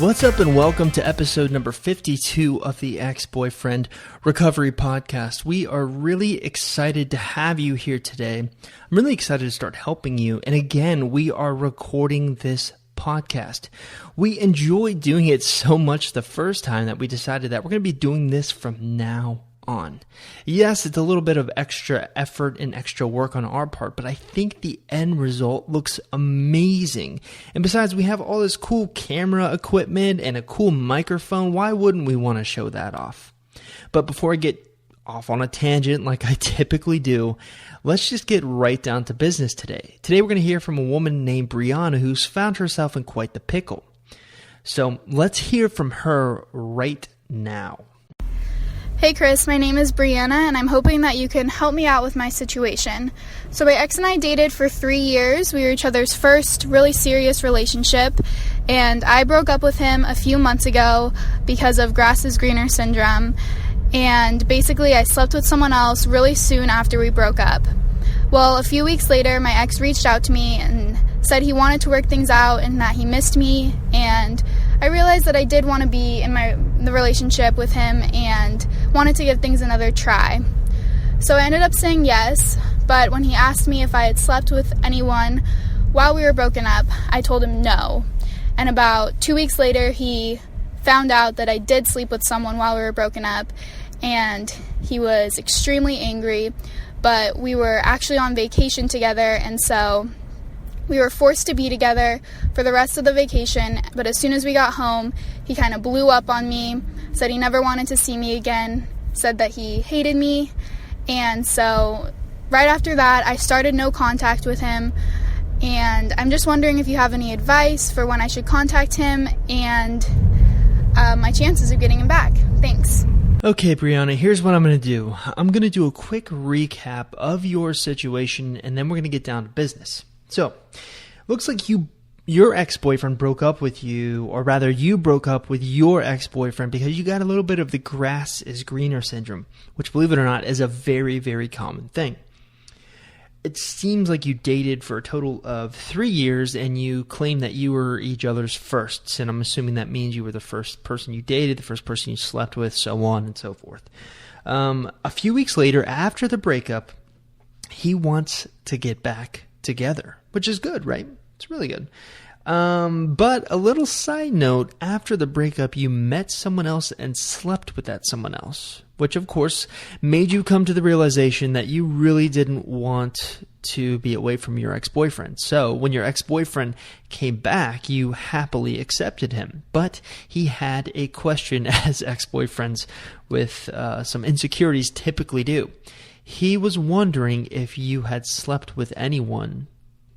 What's up and welcome to episode number 52 of the Ex-Boyfriend Recovery Podcast. We are really excited to have you here today. I'm really excited to start helping you. And again, we are recording this podcast. We enjoyed doing it so much the first time that we decided that we're going to be doing this from now on. Yes, it's a little bit of extra effort and extra work on our part, but I think the end result looks amazing. And besides, we have all this cool camera equipment and a cool microphone. Why wouldn't we want to show that off? But before I get off on a tangent like I typically do, let's just get right down to business today. Today we're going to hear from a woman named Briana who's found herself in quite the pickle. So let's hear from her right now. Hey Chris, my name is Briana and I'm hoping that you can help me out with my situation. So my ex and I dated for 3 years. We were each other's first really serious relationship, and I broke up with him a few months ago because of grass is greener syndrome, and basically I slept with someone else really soon after we broke up. Well, a few weeks later my ex reached out to me and said he wanted to work things out and that he missed me, and I realized that I did want to be in the relationship with him and wanted to give things another try. So I ended up saying yes, but when he asked me if I had slept with anyone while we were broken up, I told him no. And about 2 weeks later, he found out that I did sleep with someone while we were broken up, and he was extremely angry, but we were actually on vacation together, and so we were forced to be together for the rest of the vacation. But as soon as we got home, he kind of blew up on me, said he never wanted to see me again, said that he hated me. And so right after that, I started no contact with him. And I'm just wondering if you have any advice for when I should contact him and my chances of getting him back. Thanks. Okay, Briana, here's what I'm going to do. I'm going to do a quick recap of your situation, and then we're going to get down to business. So, looks like your ex-boyfriend broke up with you, or rather you broke up with your ex-boyfriend because you got a little bit of the grass is greener syndrome, which, believe it or not, is a very, very common thing. It seems like you dated for a total of 3 years and you claim that you were each other's firsts, and I'm assuming that means you were the first person you dated, the first person you slept with, so on and so forth. A few weeks later, after the breakup, he wants to get back together, which is good, right? It's really good. But a little side note, after the breakup, you met someone else and slept with that someone else, which of course made you come to the realization that you really didn't want to be away from your ex-boyfriend. So when your ex-boyfriend came back, you happily accepted him, but he had a question, as ex-boyfriends with some insecurities typically do. He was wondering if you had slept with anyone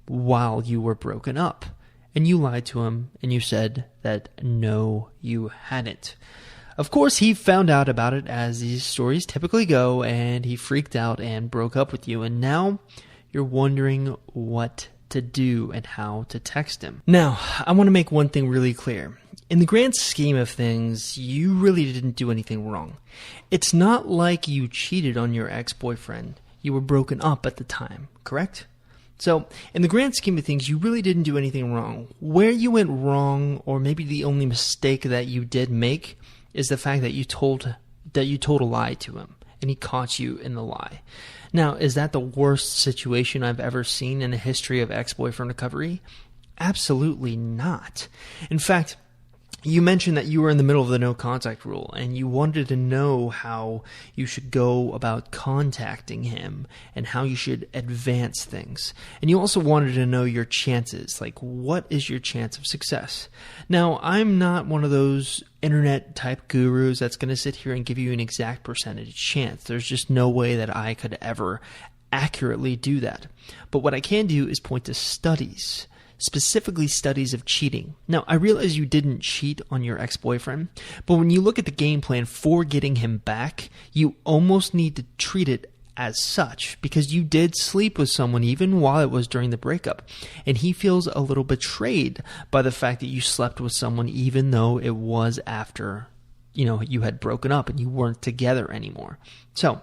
while you were broken up. And you lied to him and you said that no, you hadn't. Of course, he found out about it, as these stories typically go, and he freaked out and broke up with you. And now you're wondering what to do and how to text him. Now, I want to make one thing really clear. In the grand scheme of things, you really didn't do anything wrong. It's not like you cheated on your ex-boyfriend. You were broken up at the time, correct? So, in the grand scheme of things, you really didn't do anything wrong. Where you went wrong, or maybe the only mistake that you did make, is the fact that you told a lie to him, and he caught you in the lie. Now, is that the worst situation I've ever seen in the history of ex-boyfriend recovery? Absolutely not. In fact, you mentioned that you were in the middle of the no contact rule and you wanted to know how you should go about contacting him and how you should advance things. And you also wanted to know your chances, like what is your chance of success? Now, I'm not one of those internet type gurus that's going to sit here and give you an exact percentage chance. There's just no way that I could ever accurately do that. But what I can do is point to studies. Specifically studies of cheating. Now, I realize you didn't cheat on your ex-boyfriend, but when you look at the game plan for getting him back, you almost need to treat it as such, because you did sleep with someone even while it was during the breakup, and he feels a little betrayed by the fact that you slept with someone even though it was after, you had broken up and you weren't together anymore. So,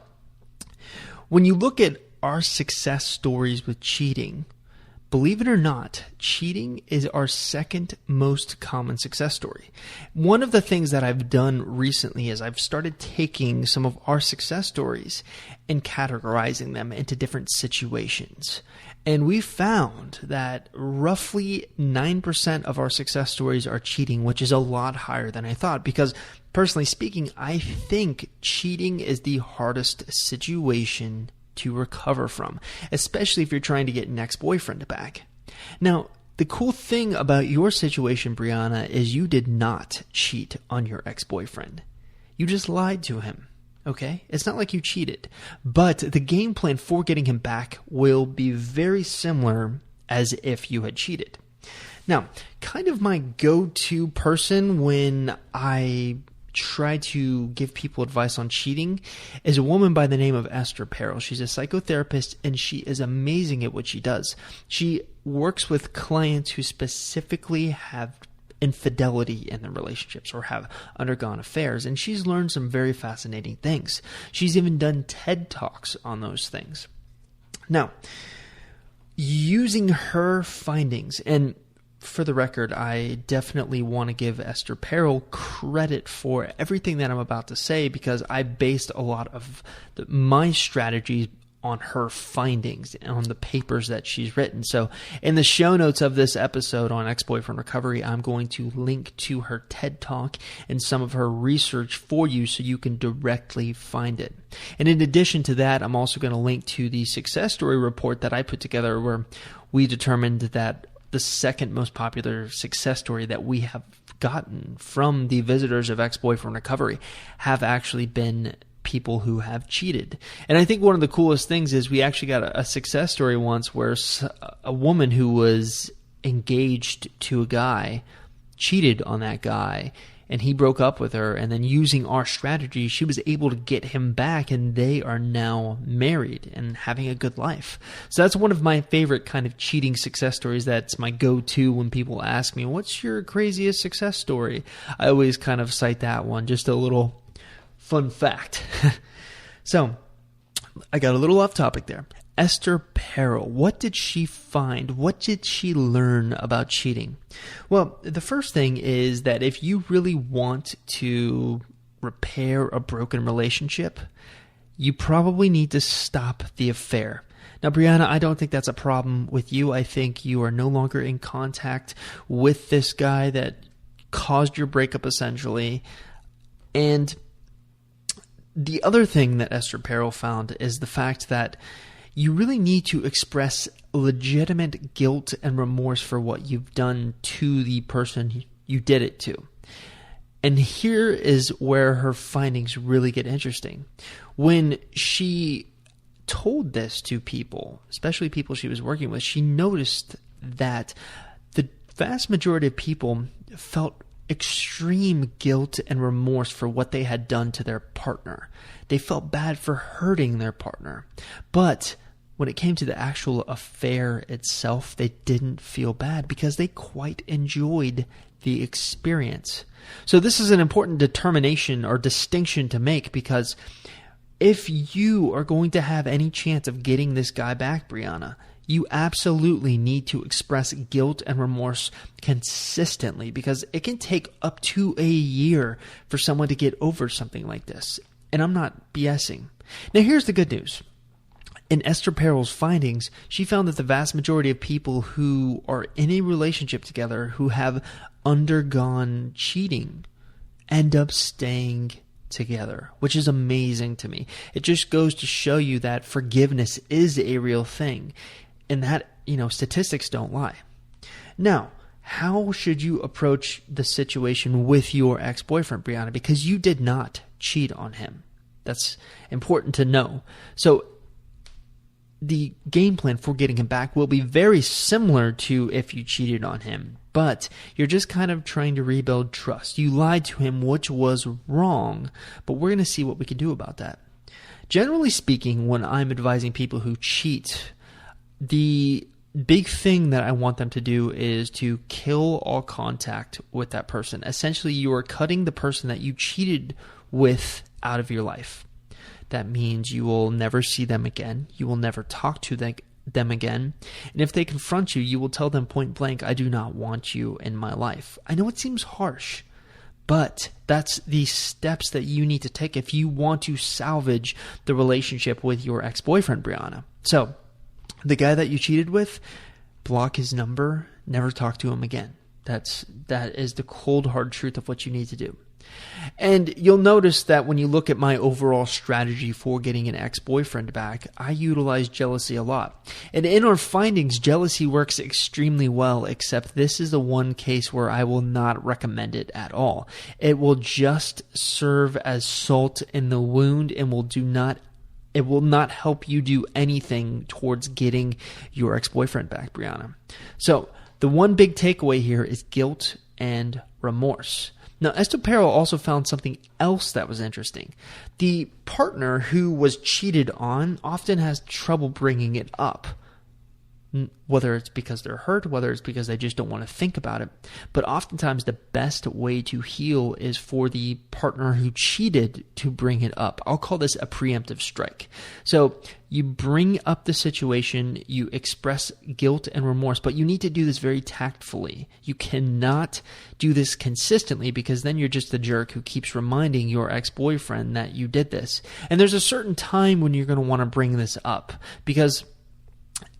when you look at our success stories with cheating, believe it or not, cheating is our second most common success story. One of the things that I've done recently is I've started taking some of our success stories and categorizing them into different situations. And we found that roughly 9% of our success stories are cheating, which is a lot higher than I thought. Because personally speaking, I think cheating is the hardest situation to recover from, especially if you're trying to get an ex-boyfriend back. Now, the cool thing about your situation, Briana, is you did not cheat on your ex-boyfriend. You just lied to him. Okay? It's not like you cheated. But the game plan for getting him back will be very similar as if you had cheated. Now, kind of my go-to person when I try to give people advice on cheating is a woman by the name of Esther Perel. She's a psychotherapist, and she is amazing at what she does. She works with clients who specifically have infidelity in their relationships or have undergone affairs, and she's learned some very fascinating things. She's even done TED Talks on those things. Now, using her findings, and for the record, I definitely want to give Esther Perel credit for everything that I'm about to say, because I based a lot of my strategies on her findings and on the papers that she's written. So in the show notes of this episode on ex-boyfriend recovery, I'm going to link to her TED Talk and some of her research for you so you can directly find it. And in addition to that, I'm also going to link to the success story report that I put together, where we determined that the second most popular success story that we have gotten from the visitors of ex-boyfriend recovery have actually been people who have cheated. And I think one of the coolest things is we actually got a success story once where a woman who was engaged to a guy cheated on that guy, and he broke up with her, and then using our strategy, she was able to get him back, and they are now married and having a good life. So that's one of my favorite kind of cheating success stories. That's my go-to when people ask me, what's your craziest success story? I always kind of cite that one, just a little fun fact. So, I got a little off topic there. Esther Perel, what did she find? What did she learn about cheating? Well, the first thing is that if you really want to repair a broken relationship, you probably need to stop the affair. Now, Briana, I don't think that's a problem with you. I think you are no longer in contact with this guy that caused your breakup, essentially. And the other thing that Esther Perel found is the fact that you really need to express legitimate guilt and remorse for what you've done to the person you did it to. And here is where her findings really get interesting. When she told this to people, especially people she was working with, she noticed that the vast majority of people felt extreme guilt and remorse for what they had done to their partner. They felt bad for hurting their partner. But when it came to the actual affair itself, they didn't feel bad because they quite enjoyed the experience. So this is an important determination or distinction to make, because if you are going to have any chance of getting this guy back, Briana, you absolutely need to express guilt and remorse consistently, because it can take up to a year for someone to get over something like this. And I'm not BSing. Now, here's the good news. In Esther Perel's findings, she found that the vast majority of people who are in a relationship together who have undergone cheating end up staying together, which is amazing to me. It just goes to show you that forgiveness is a real thing, and that, statistics don't lie. Now, how should you approach the situation with your ex-boyfriend, Briana? Because you did not cheat on him. That's important to know. So the game plan for getting him back will be very similar to if you cheated on him, but you're just kind of trying to rebuild trust. You lied to him, which was wrong, but we're going to see what we can do about that. Generally speaking, when I'm advising people who cheat, the big thing that I want them to do is to kill all contact with that person. Essentially, you are cutting the person that you cheated with out of your life. That means you will never see them again. You will never talk to them again. And if they confront you, you will tell them point blank, I do not want you in my life. I know it seems harsh, but that's the steps that you need to take if you want to salvage the relationship with your ex-boyfriend, Briana. So, the guy that you cheated with, block his number, never talk to him again. That is the cold, hard truth of what you need to do. And you'll notice that when you look at my overall strategy for getting an ex-boyfriend back, I utilize jealousy a lot. And in our findings, jealousy works extremely well, except this is the one case where I will not recommend it at all. It will just serve as salt in the wound and it will not help you do anything towards getting your ex-boyfriend back, Briana. So the one big takeaway here is guilt and remorse. Now, Esther Perel also found something else that was interesting. The partner who was cheated on often has trouble bringing it up, whether it's because they're hurt, whether it's because they just don't want to think about it. But oftentimes the best way to heal is for the partner who cheated to bring it up. I'll call this a preemptive strike. So you bring up the situation, you express guilt and remorse, but you need to do this very tactfully. You cannot do this consistently because then you're just the jerk who keeps reminding your ex-boyfriend that you did this. And there's a certain time when you're going to want to bring this up because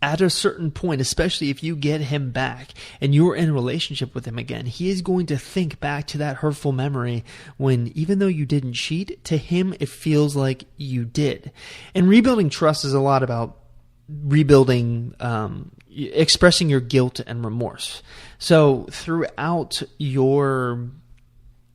at a certain point, especially if you get him back and you're in a relationship with him again, he is going to think back to that hurtful memory when, even though you didn't cheat, to him it feels like you did. And rebuilding trust is a lot about rebuilding, expressing your guilt and remorse. So throughout your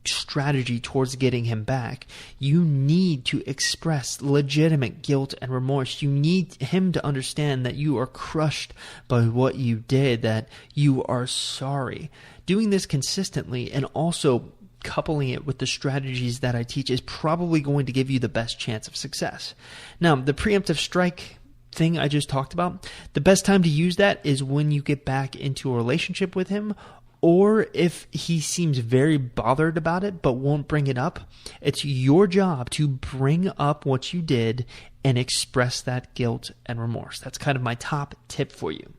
strategy towards getting him back, you need to express legitimate guilt and remorse. You need him to understand that you are crushed by what you did, that you are sorry. Doing this consistently and also coupling it with the strategies that I teach is probably going to give you the best chance of success. Now, the preemptive strike thing I just talked about, the best time to use that is when you get back into a relationship with him, or if he seems very bothered about it but won't bring it up. It's your job to bring up what you did and express that guilt and remorse. That's kind of my top tip for you.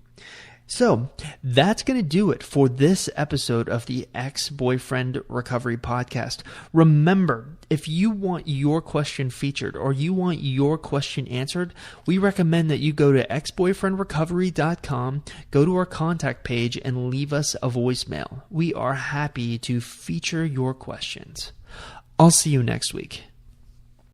So that's going to do it for this episode of the Ex-Boyfriend Recovery Podcast. Remember, if you want your question featured or you want your question answered, we recommend that you go to exboyfriendrecovery.com, go to our contact page, and leave us a voicemail. We are happy to feature your questions. I'll see you next week.